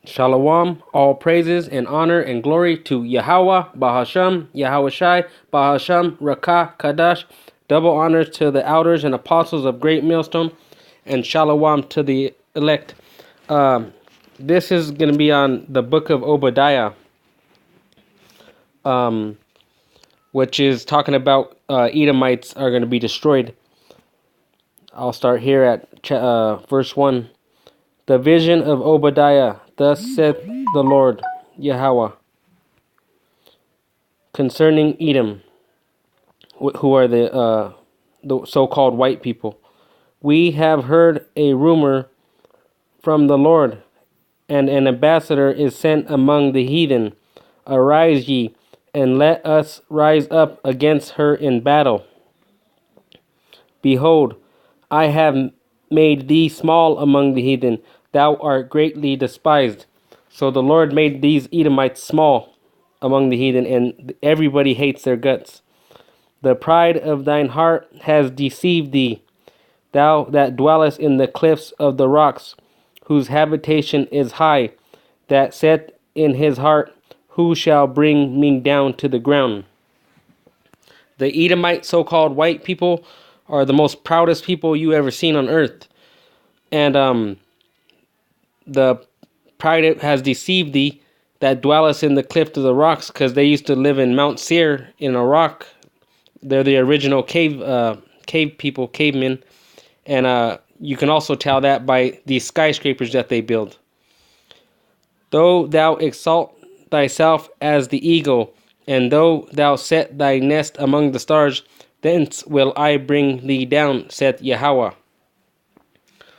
Shalom, all praises and honor and glory to Yahweh, Bahasham, Yahweh Shai, Bahasham, Rakah, Kadash. Double honors to the elders and apostles of Great Millstone, and Shalom to the elect. This is going to be on the book of Obadiah, which is talking about Edomites are going to be destroyed. I'll start here at verse 1. The vision of Obadiah. Thus saith the Lord, Yahweh, concerning Edom, who are the so-called white people. We have heard a rumor from the Lord, and an ambassador is sent among the heathen. Arise ye, and let us rise up against her in battle. Behold, I have made thee small among the heathen. Thou art greatly despised. So the Lord made these Edomites small among the heathen, and everybody hates their guts. The pride of thine heart has deceived thee, thou that dwellest in the cliffs of the rocks, whose habitation is high, that saith in his heart, who shall bring me down to the ground? The Edomite so-called white people are the most proudest people you ever seen on earth. And the pride has deceived thee that dwellest in the cliff of the rocks, because they used to live in Mount Seir in a rock. They're the original cave people, cavemen. And you can also tell that by these skyscrapers that they build. Though thou exalt thyself as the eagle, and though thou set thy nest among the stars, thence will I bring thee down, saith Yahweh.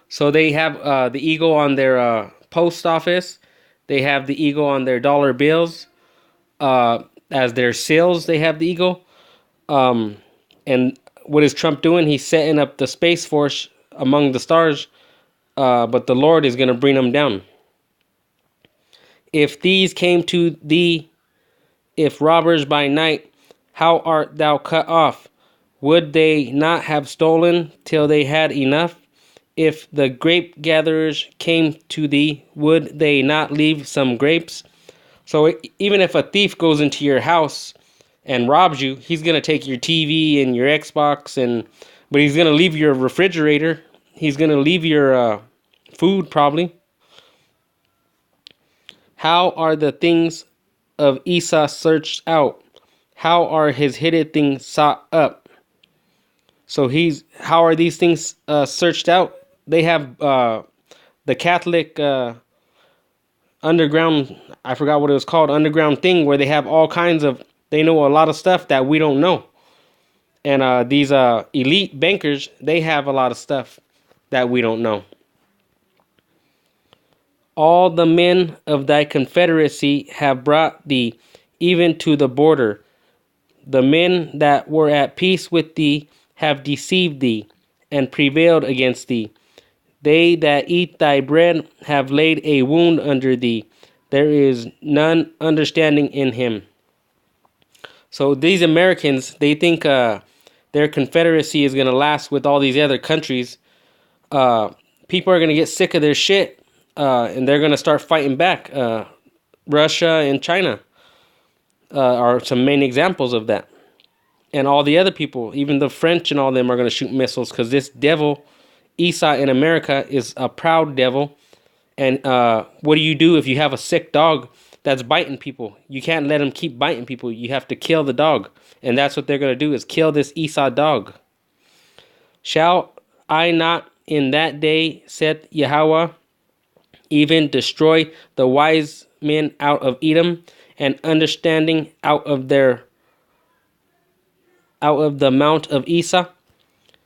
So they have the eagle on their post office. They have the eagle on their dollar bills. As their seals, they have the eagle. And what is Trump doing? He's setting up the Space Force among the stars, but the Lord is going to bring them down. If these came to thee, if robbers by night, how art thou cut off? Would they not have stolen till they had enough? If the grape gatherers came to thee, would they not leave some grapes? So even if a thief goes into your house and robs you, he's going to take your TV and your Xbox, but he's going to leave your refrigerator. He's going to leave your food probably. How are the things of Esau searched out? How are his hidden things sought up? So how are these things searched out? They have the Catholic underground, I forgot what it was called, underground thing, where they have all kinds of, they know a lot of stuff that we don't know. And these elite bankers, they have a lot of stuff that we don't know. All the men of thy confederacy have brought thee even to the border. The men that were at peace with thee have deceived thee and prevailed against thee. They that eat thy bread have laid a wound under thee. There is none understanding in him. So these Americans, they think their confederacy is going to last with all these other countries. People are going to get sick of their shit, and they're going to start fighting back. Russia and China are some main examples of that. And all the other people, even the French and all them, are going to shoot missiles, because this devil, Esau in America, is a proud devil. And what do you do if you have a sick dog that's biting people? You can't let him keep biting people. You have to kill the dog. And that's what they're going to do, is kill this Esau dog. Shall I not in that day, saith Yahweh, even destroy the wise men out of Edom, and understanding out of the mount of Esau?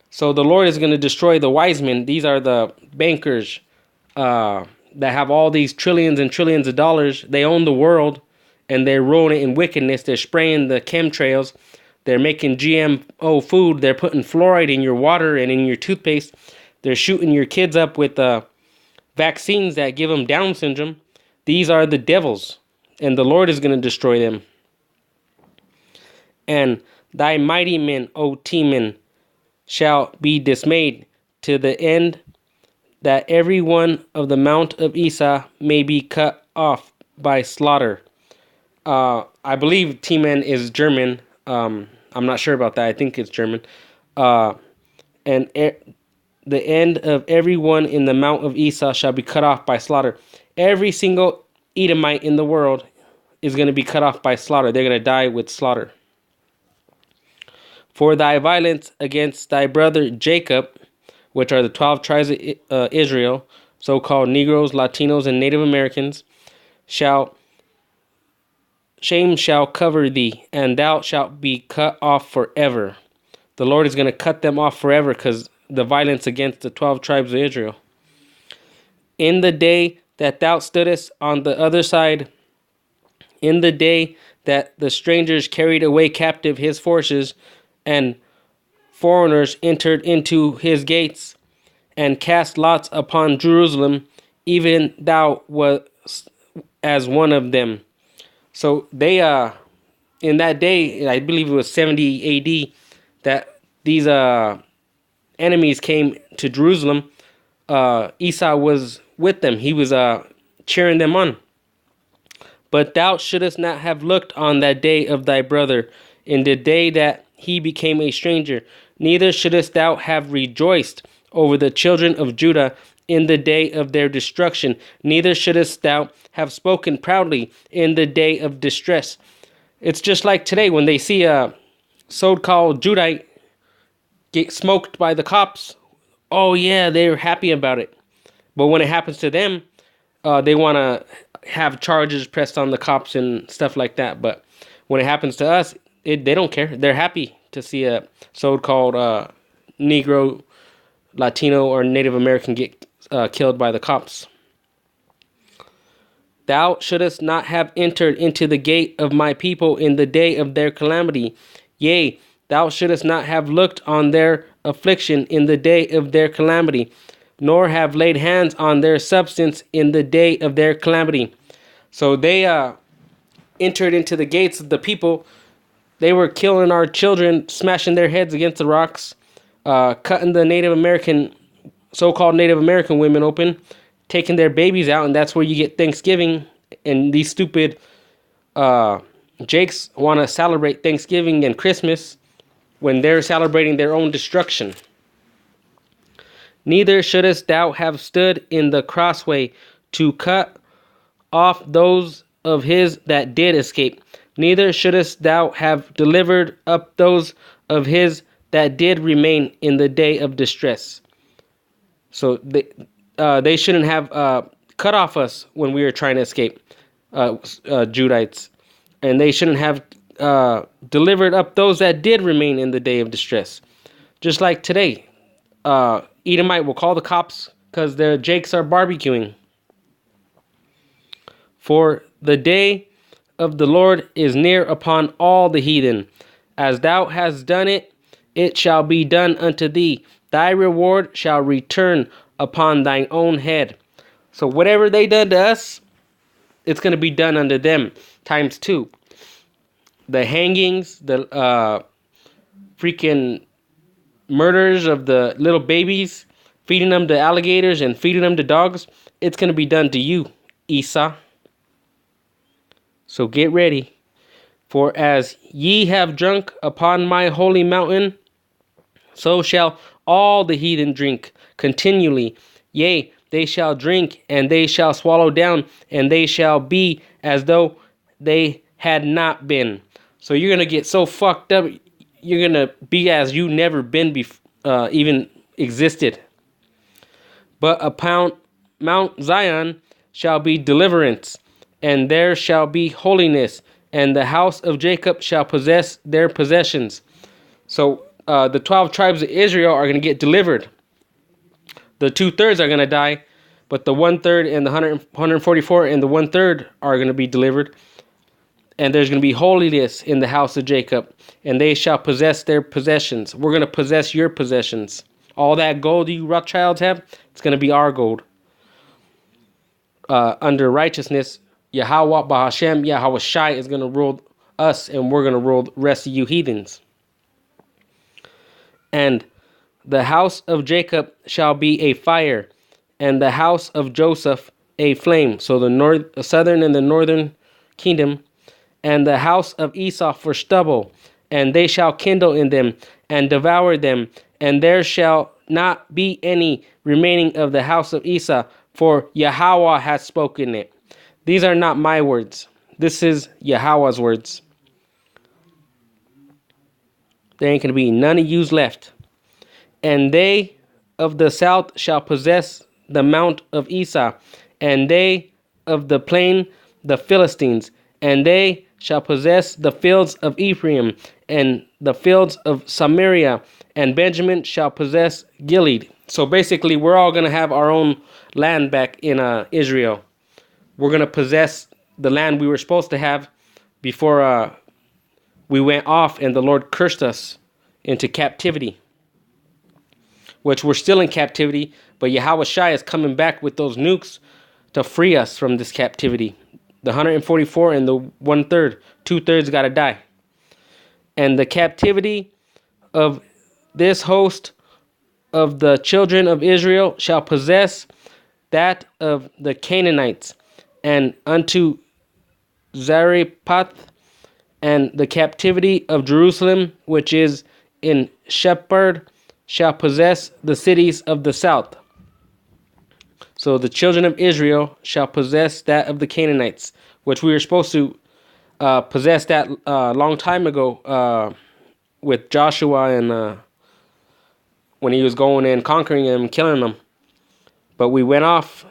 So the Lord is going to destroy the wise men. These are the bankers that have all these trillions and trillions of dollars. They own the world, and they're rolling it in wickedness. They're spraying the chemtrails. They're making GMO food. They're putting fluoride in your water and in your toothpaste. They're shooting your kids up with vaccines that give them Down syndrome. These are the devils, and the Lord is going to destroy them. And thy mighty men, O Teman, shall be dismayed, to the end that every one of the mount of Esau may be cut off by slaughter. I believe T-Man is German. I'm not sure about that. I think it's German. Uh, and the end of everyone in the mount of Esau shall be cut off by slaughter. Every single Edomite in the world is going to be cut off by slaughter. They're going to die with slaughter. For thy violence against thy brother Jacob, which are the 12 tribes of Israel, so-called Negroes, Latinos, and Native Americans, shame shall cover thee, and thou shalt be cut off forever. The Lord is going to cut them off forever because the violence against the 12 tribes of Israel. In the day that thou stoodest on the other side, in the day that the strangers carried away captive his forces, and foreigners entered into his gates, and cast lots upon Jerusalem, even thou was as one of them. So they in that day, I believe it was 70 AD, that these enemies came to Jerusalem. Esau was with them. He was cheering them on. But thou shouldest not have looked on that day of thy brother, in the day that he became a stranger. Neither shouldest thou have rejoiced over the children of Judah in the day of their destruction. Neither shouldest thou have spoken proudly in the day of distress. It's just like today when they see a so-called Judite get smoked by the cops. Oh yeah, they're happy about it. But when it happens to them, they want to have charges pressed on the cops and stuff like that. But when it happens to us, they don't care. They're happy to see a so-called Negro, Latino, or Native American get killed by the cops. Thou shouldest not have entered into the gate of my people in the day of their calamity. Yea, thou shouldest not have looked on their affliction in the day of their calamity, nor have laid hands on their substance in the day of their calamity. So they entered into the gates of the people. They were killing our children, smashing their heads against the rocks, cutting the Native American, so-called Native American women open, taking their babies out, and that's where you get Thanksgiving. And these stupid Jakes want to celebrate Thanksgiving and Christmas when they're celebrating their own destruction. Neither shouldest thou have stood in the crossway to cut off those of his that did escape. Neither shouldest thou have delivered up those of his that did remain in the day of distress. So they shouldn't have cut off us when we were trying to escape, Judites. And they shouldn't have delivered up those that did remain in the day of distress. Just like today, Edomite will call the cops because their Jakes are barbecuing. For the day of the Lord is near upon all the heathen. As thou hast done it, it shall be done unto thee. Thy reward shall return upon thine own head. So whatever they done to us, it's going to be done unto them times two. The hangings, the freaking murders of the little babies, feeding them to alligators and feeding them to dogs, it's going to be done to you, Esau. So get ready. For as ye have drunk upon my holy mountain, so shall all the heathen drink continually. Yea, they shall drink, and they shall swallow down, and they shall be as though they had not been. So you're going to get so fucked up, you're going to be as you never been even existed. But upon Mount Zion shall be deliverance, and there shall be holiness, and the house of Jacob shall possess their possessions. So the 12 tribes of Israel are going to get delivered. The 2/3 are going to die, but the 1/3 and the 144 and the 1/3 are going to be delivered. And there's going to be holiness in the house of Jacob, and they shall possess their possessions. We're going to possess your possessions. All that gold you Rothschilds have, it's going to be our gold. Under righteousness, Yahweh Bahashem, Yahweh Shai is going to rule us, and we're going to rule the rest of you heathens. And the house of Jacob shall be a fire, and the house of Joseph a flame. So the southern and the northern kingdom, and the house of Esau for stubble, and they shall kindle in them and devour them, and there shall not be any remaining of the house of Esau, for Yahweh has spoken it. These are not my words. This is Yahweh's words. There ain't going to be none of yous left. And they of the south shall possess the mount of Esau, and they of the plain the Philistines, and they shall possess the fields of Ephraim, and the fields of Samaria, and Benjamin shall possess Gilead. So basically, we're all going to have our own land back in Israel. We're going to possess the land we were supposed to have before we went off and the Lord cursed us into captivity, which we're still in captivity, but Yahweh Shai is coming back with those nukes to free us from this captivity. The 144 and the 1/3, 2/3 got to die. And the captivity of this host of the children of Israel shall possess that of the Canaanites, and unto Zarephath, and the captivity of Jerusalem, which is in Shepherd, shall possess the cities of the south. So the children of Israel shall possess that of the Canaanites, which we were supposed to possess that long time ago with Joshua and when he was going and conquering them and killing them. But we went off.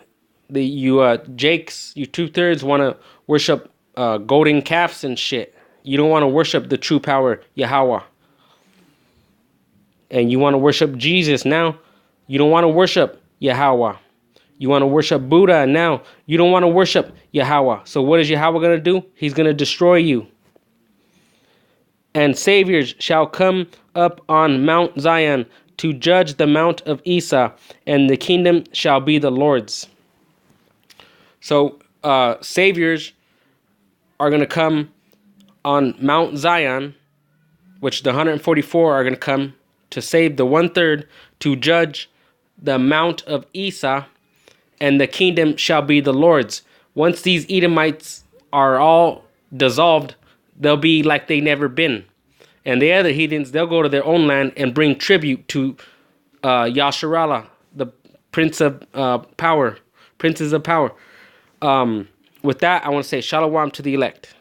Jakes, you 2/3 want to worship golden calves and shit. You don't want to worship the true power, Yahweh. And you want to worship Jesus now. You don't want to worship Yahweh. You want to worship Buddha now. You don't want to worship Yahweh. So what is Yahweh going to do? He's going to destroy you. And saviors shall come up on Mount Zion to judge the mount of Esau, and the kingdom shall be the Lord's. So saviors are going to come on Mount Zion, which the 144 are going to come to save the 1/3 to judge the mount of Esau, and the kingdom shall be the Lord's. Once these Edomites are all dissolved, they'll be like they never been. And the other heathens, they'll go to their own land and bring tribute to Yasharallah, the Prince of Power, Princes of Power. With that, I want to say Shalom to the elect.